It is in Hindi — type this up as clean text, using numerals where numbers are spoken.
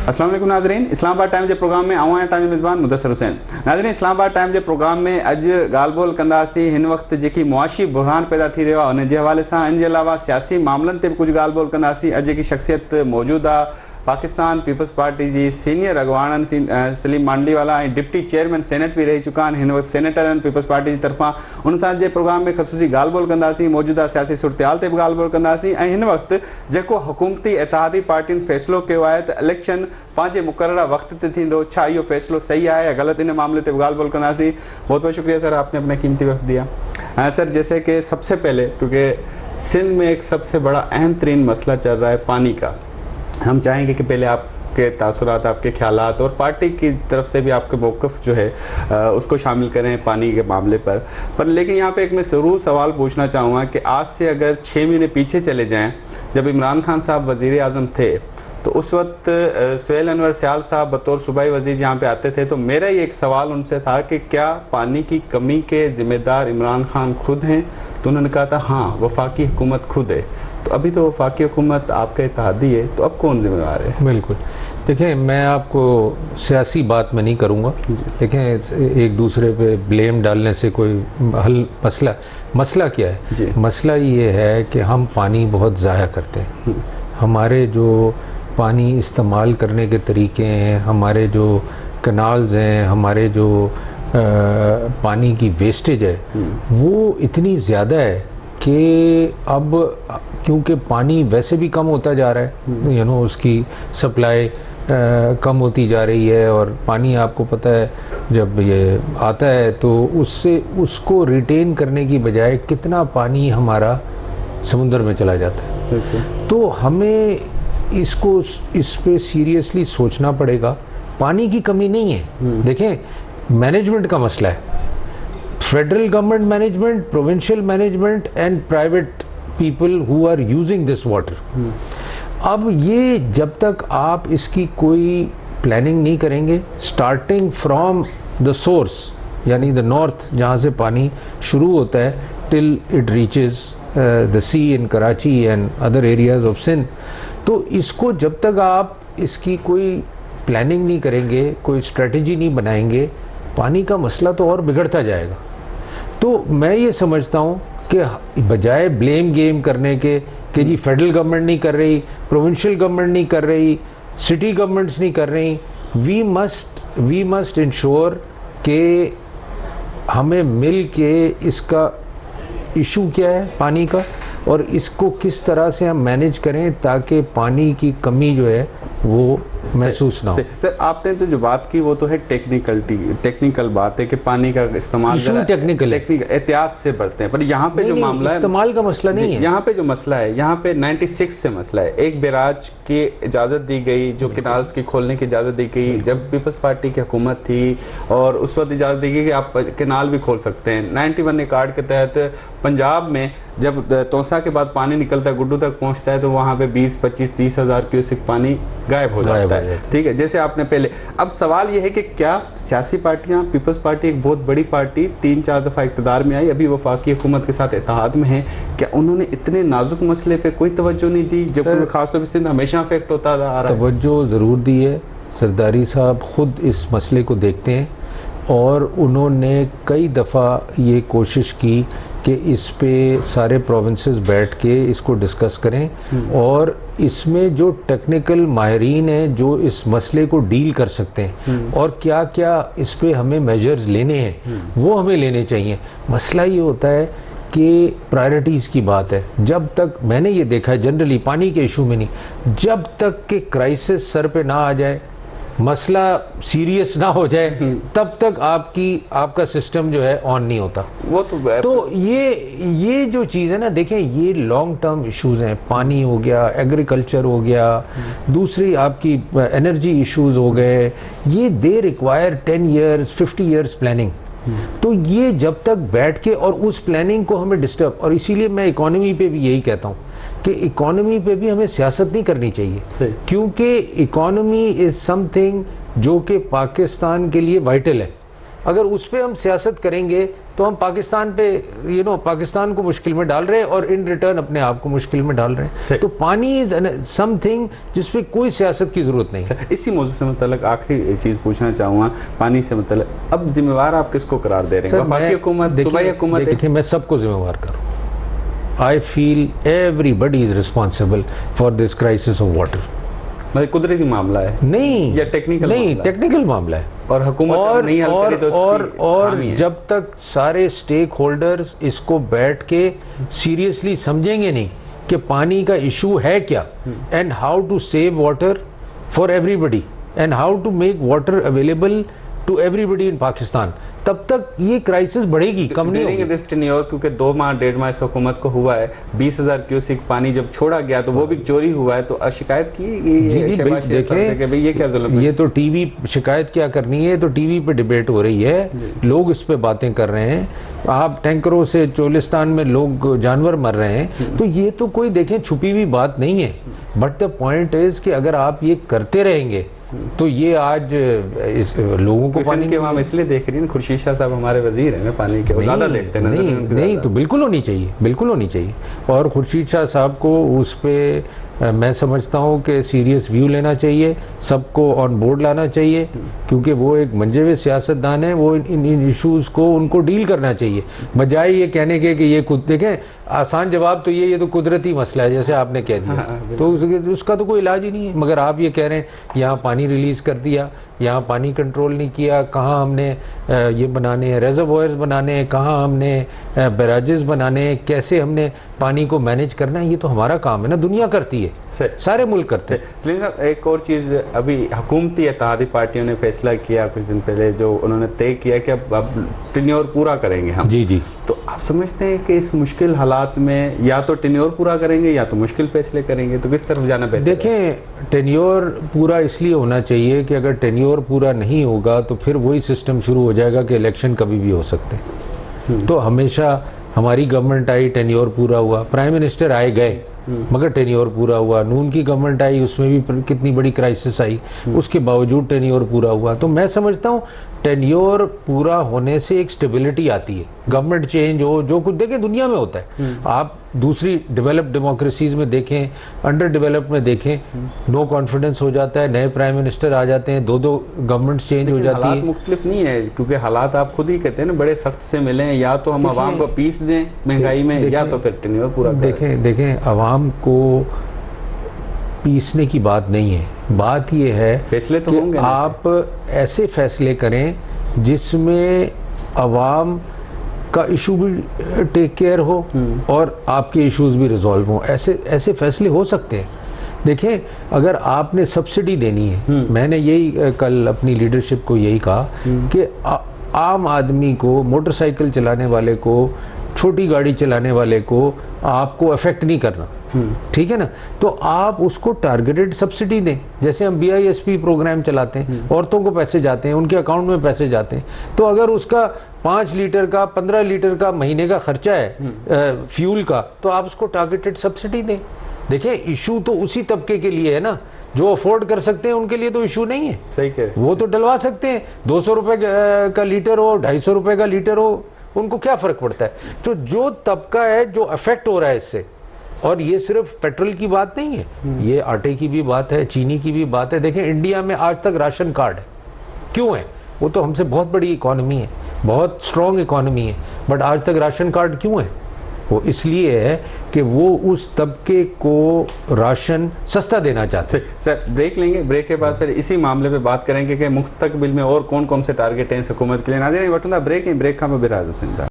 अस्सलाम वालेकुम नाज़रीन, इस्लामाबाद टाइम्स जे प्रोग्राम में आऊं आहियां तव्हांजो मेज़बान मुदस्सिर हुसैन। नाज़रीन, इस्लामाबाद टाइम्स जे प्रोग्राम में अॼु ॻाल्हि ॿोल कंदासीं हिन वक़्तु जेकी मुआशी बुरहान पैदा थी रहियो आहे उन जे हवाले सां। इन जे अलावा सियासी मामलनि ते बि कुझु ॻाल्हि ॿोल कंदासीं। अॼु जेकी शख़्सियत मौजूदु आहे पाकिस्तान पीपल्स पार्टी जी सीनियर अॻवाननि सलीम मांडलीवाला ऐं डिप्टी चेयरमैन सेनेट बि रही चुका आहिनि, हिन वक़्तु सेनेटर आहिनि पीपल्स पार्टी जी तरफ़ां। उन सां जे प्रोग्राम में ख़सूसी ॻाल्हि ॿोल कंदासीं, मौजूदा सियासी सूरतहाल ते बि ॻाल्हि ॿोल कंदासीं ऐं हिन वक़्तु जेको हुकूमती इत्तेहादी पार्टियुनि फ़ैसिलो कयो आहे त इलेक्शन पंहिंजे मुक़ररह वक़्त ते थींदो, छा इहो फ़ैसिलो सही आहे या ग़लति, इन मामले पे ॻाल्हि ॿोल कंदासीं। बहुत बहुत शुक्रिया सर, आपने अपना कीमती वक्त दिया। सर, जैसे कि सबसे पहले, क्योंकि सिंध में एक सबसे बड़ा अहम तरीन मसला चल रहा है पानी का, हम चाहेंगे कि पहले आपके तासुरात, आपके ख्यालात और पार्टी की तरफ से भी आपके मौक़िफ़ जो है उसको शामिल करें पानी के मामले पर लेकिन यहाँ पे एक मैं ज़रूर सवाल पूछना चाहूँगा कि आज से अगर 6 महीने पीछे चले जाएं, जब इमरान खान साहब वज़ीर आज़म थे तो उस वक्त सुहेल अनवर सयाल साहब बतौर सूबाई वज़ीर यहाँ पे आते थे, तो मेरा ये एक सवाल उनसे था कि क्या पानी की कमी के ज़िम्मेदार इमरान खान खुद हैं? तो उन्होंने कहा था हाँ, वफाकी हुकूमत खुद है। तो अभी तो वफाकी हुकूमत आपका इत्तेहादी है, तो अब कौन जिम्मेदार है? बिल्कुल, देखें, मैं आपको सियासी बात में नहीं करूँगा। देखें, एक दूसरे पे ब्लेम डालने से कोई हल मसला क्या है जी? मसला ये है कि हम पानी बहुत ज़ाया करते हैं। हमारे जो पानी इस्तेमाल करने के तरीके हैं, हमारे जो कनाल्स हैं, हमारे जो पानी की वेस्टेज है वो इतनी ज़्यादा है कि अब क्योंकि पानी वैसे भी कम होता जा रहा है, उसकी सप्लाई कम होती जा रही है, और पानी आपको पता है जब ये आता है तो उसको रिटेन करने की बजाय कितना पानी हमारा समुद्र में चला जाता है। तो हमें इस पे सीरियसली सोचना पड़ेगा। पानी की कमी नहीं है, देखें, मैनेजमेंट का मसला है। Federal government management, provincial management and private people who are using this water. अब ये जब तक आप इसकी कोई प्लानिंग नहीं करेंगे, स्टार्टिंग फ्रॉम द सोर्स यानी द नॉर्थ जहाँ से पानी शुरू होता है till it reaches the sea in Karachi and other areas of Sindh, तो इसको जब तक आप इसकी कोई प्लानिंग नहीं करेंगे, कोई स्ट्रेटजी नहीं बनाएंगे, पानी का मसला तो और बिगड़ता जाएगा। तो मैं ये समझता हूँ कि बजाय ब्लेम गेम करने के कि जी फेडरल गवर्नमेंट नहीं कर रही, प्रोविंशियल गवर्नमेंट नहीं कर रही, सिटी गवर्नमेंट्स नहीं कर रही, वी मस्ट इंश्योर कि हमें मिल के इसका इशू क्या है पानी का और इसको किस तरह से हम मैनेज करें ताकि पानी की कमी जो है वो महसूस ना हो। सर, आपने तो जो बात की वो तो है टेक्निकल बात है कि पानी का इस्तेमाल टेक्निकल एहतियात से बढ़ते हैं, पर यहाँ पे जो मामला है इस्तेमाल का मसला नहीं है। यहाँ पे जो मसला है, यहाँ पे 96 से मसला है। एक बैराज की इजाज़त दी गई, जो किनाल्स की खोलने की इजाज़त दी गई जब पीपल्स पार्टी की हुकूमत थी, और उस वक्त इजाज़त दी गई कि आप किनाल भी खोल सकते हैं। 91 एक्ट के तहत पंजाब में जब तोसा के बाद पानी निकलता है, गुड्डू तक पहुँचता है, तो वहाँ पे 20-25-30 हज़ार क्यूसेक पानी गायब हो जाता है। ठीक है, जैसे आपने पहले। अब सवाल यह है कि क्या सियासी पार्टियां, पीपल्स पार्टी एक बहुत बड़ी पार्टी 3-4 दफ़ा इक़्तिदार में आई, अभी वफाकी हुकूमत के साथ इत्तेहाद में है, क्या उन्होंने इतने नाजुक मसले पे कोई तवज्जो नहीं दी जबकि खासतौर पर सिंध हमेशा अफेक्ट होता आ रहा है? तवज्जो ज़रूर दी है। सरदारी साहब खुद इस मसले को देखते हैं और उन्होंने कई दफ़ा ये कोशिश की कि इस पे सारे प्रोविंसेस बैठ के इसको डिस्कस करें और इसमें जो टेक्निकल माहिरीन हैं जो इस मसले को डील कर सकते हैं और क्या क्या इस पे हमें मेजर्स लेने हैं वो हमें लेने चाहिए। मसला ये होता है कि प्रायोरिटीज़ की बात है। जब तक मैंने ये देखा है जनरली पानी के इशू में नहीं, जब तक कि क्राइसिस सर पे ना आ जाए, मसला सीरियस ना हो जाए, तब तक आपका सिस्टम जो है ऑन नहीं होता। वो तो ये जो चीज़ है ना, देखें, ये लॉन्ग टर्म इश्यूज हैं। पानी हो गया, एग्रीकल्चर हो गया, दूसरी आपकी एनर्जी इश्यूज हो गए, ये they require 10 years 50 years planning. तो ये जब तक बैठ के और उस प्लानिंग को हमें डिस्टर्ब, और इसीलिए मैं इकोनॉमी पे भी यही कहता हूँ कि इकोनॉमी पे भी हमें सियासत नहीं करनी चाहिए, क्योंकि इकोनॉमी इज समथिंग जो कि पाकिस्तान के लिए वाइटल है। अगर उस पर हम सियासत करेंगे तो हम पाकिस्तान पे पाकिस्तान को मुश्किल में डाल रहे हैं और इन रिटर्न अपने आप को मुश्किल में डाल रहे हैं। तो पानी इज समथिंग जिसपे कोई सियासत की जरूरत नहीं है। इसी मौजूद से मतलब आखिरी चीज पूछना चाहूँगा पानी से मतलब, अब जिम्मेवार आप किसको करार दे रहे हैं? वफाकी हुकूमत, सूबाई हुकूमत? देखिए मैं सबको जिम्मेवार करूँ। I feel everybody is responsible for this crisis of water. मतलब कुदरती मामला है नहीं या टेक्निकल? नहीं, टेक्निकल मामला है और हुकूमत नहीं हल करे तो और जब तक सारे स्टेक होल्डर्स इसको बैठ के सीरियसली समझेंगे नहीं कि पानी का इशू है क्या and how to save water for everybody and how to make water available to everybody in Pakistan, तब तक ये क्राइसिस बढ़ेगी, कम नहीं होगी। दिस टेन्योर क्योंकि 2 माह 1.5 माह इस हुकूमत को हुआ है, 20,000 क्यूसेक पानी जब छोड़ा गया तो वो भी चोरी हुआ है, तो शिकायत की भाई ये क्या जुल्म है? ये तो टीवी शिकायत क्या करनी है, तो टीवी पे डिबेट हो रही है, लोग इस पे बातें कर रहे हैं, आप टैंकरों से चोलिस्तान में लोग जानवर मर रहे हैं, तो ये तो कोई देखें छुपी हुई बात नहीं है। बट द पॉइंट इज कि अगर आप ये करते रहेंगे तो ये आज इस लोगों को पानी के वहाँ इसलिए देख रही है, खुर्शीद शाह साहब हमारे वजीर हैं पानी के, ज़्यादा देखते हैं। नहीं तो बिल्कुल होनी चाहिए, बिल्कुल होनी चाहिए। और खुर्शीद शाह साहब को उस पे मैं समझता हूँ कि सीरियस व्यू लेना चाहिए, सबको ऑन बोर्ड लाना चाहिए, क्योंकि वो एक मंजे हुए सियासतदान है, वो इन इश्यूज़ को उनको डील करना चाहिए, बजाय ये कहने के कि ये खुद देखें। आसान जवाब तो ये तो कुदरती मसला है जैसे आपने कह दिया, तो उसका तो कोई इलाज ही नहीं है। मगर आप ये कह रहे हैं यहाँ पानी रिलीज़ कर दिया, यहाँ पानी कंट्रोल नहीं किया, कहाँ हमने ये बनाने हैं रेजर्वोयर्स बनाने हैं, कहाँ हमने बैराजेस बनाने हैं, कैसे हमने पानी को मैनेज करना है, ये तो हमारा काम है ना, दुनिया करती है, सारे मुल्क करते हैं। सलीम साहब एक और चीज़, अभी हुकूमती इत्तेहादी पार्टियों ने फैसला किया कुछ दिन पहले, जो उन्होंने तय किया कि अब टेन्योर पूरा करेंगे हम। जी। तो आप समझते हैं कि इस मुश्किल हालात में या तो टेन्योर पूरा करेंगे या तो मुश्किल फैसले करेंगे, तो किस तरफ जाना बेहतर? देखें टेन्योर पूरा इसलिए होना चाहिए कि अगर टेन्योर पूरा नहीं होगा तो फिर वही सिस्टम शुरू हो जाएगा कि इलेक्शन कभी भी हो सकते हैं। तो हमेशा हमारी गवर्नमेंट आई, टेन्योर पूरा हुआ, प्राइम मिनिस्टर आए गए, मगर टेन्योर पूरा हुआ। नून की गवर्नमेंट आई, उसमें भी कितनी बड़ी क्राइसिस आई, उसके बावजूद टेन्योर पूरा हुआ। तो मैं समझता हूँ टेन्योर पूरा होने से एक स्टेबिलिटी आती है, गवर्नमेंट चेंज हो, जो कुछ देखें दुनिया में होता है। आप दूसरी डेवलप्ड डेमोक्रेसीज में देखें, अंडर डेवलप्ड में देखें, नो कॉन्फिडेंस हो जाता है, नए प्राइम मिनिस्टर आ जाते हैं, दो गवर्नमेंट चेंज हो जाती है। हालात मुख्तलिफ नहीं है, क्योंकि हालात आप खुद ही कहते हैं ना बड़े सख्त से मिले हैं, या तो हम आवाम को पीस दें महंगाई में, या तो फिर टेन्योर पूरा करें। देखें आवाम को पीसने की बात नहीं है, बात यह है फैसले तो कि आप ऐसे फैसले करें जिसमें आवाम का इशू भी टेक केयर हो और आपके इश्यूज भी रिजॉल्व हों। ऐसे फैसले हो सकते हैं। देखें अगर आपने सब्सिडी देनी है, मैंने यही कल अपनी लीडरशिप को यही कहा कि आम आदमी को, मोटरसाइकिल चलाने वाले को, छोटी गाड़ी चलाने वाले को आपको अफेक्ट नहीं करना, ठीक है ना। तो आप उसको टारगेटेड सब्सिडी दें, जैसे हम BISP प्रोग्राम चलाते हैं, औरतों को पैसे जाते हैं, उनके अकाउंट में पैसे जाते हैं। तो अगर उसका 5 लीटर का 15 लीटर का महीने का खर्चा है फ्यूल का, तो आप उसको टारगेटेड सब्सिडी दें। देखिए इशू तो उसी तबके के लिए है ना, जो अफोर्ड कर सकते हैं उनके लिए तो इशू नहीं है। सही कह, वो तो डलवा सकते हैं, 200 रुपए का लीटर हो, 250 रुपए का लीटर हो, उनको क्या फर्क पड़ता है। तो जो तबका है जो अफेक्ट हो रहा है इससे, और ये सिर्फ पेट्रोल की बात नहीं है, ये आटे की भी बात है, चीनी की भी बात है। देखें इंडिया में आज तक राशन कार्ड है, क्यों है? वो तो हमसे बहुत बड़ी इकोनॉमी है, बहुत स्ट्रॉन्ग इकोनॉमी है, बट आज तक राशन कार्ड क्यों है? वो इसलिए है कि वो उस तबके को राशन सस्ता देना चाहते हैं। सर ब्रेक लेंगे, ब्रेक के बाद फिर इसी मामले पे बात करेंगे कि मुस्तकबिल में और कौन कौन से टारगेट हैं हुकूमत के लिए। नाज़रीन वठूंदा ब्रेक का बिराद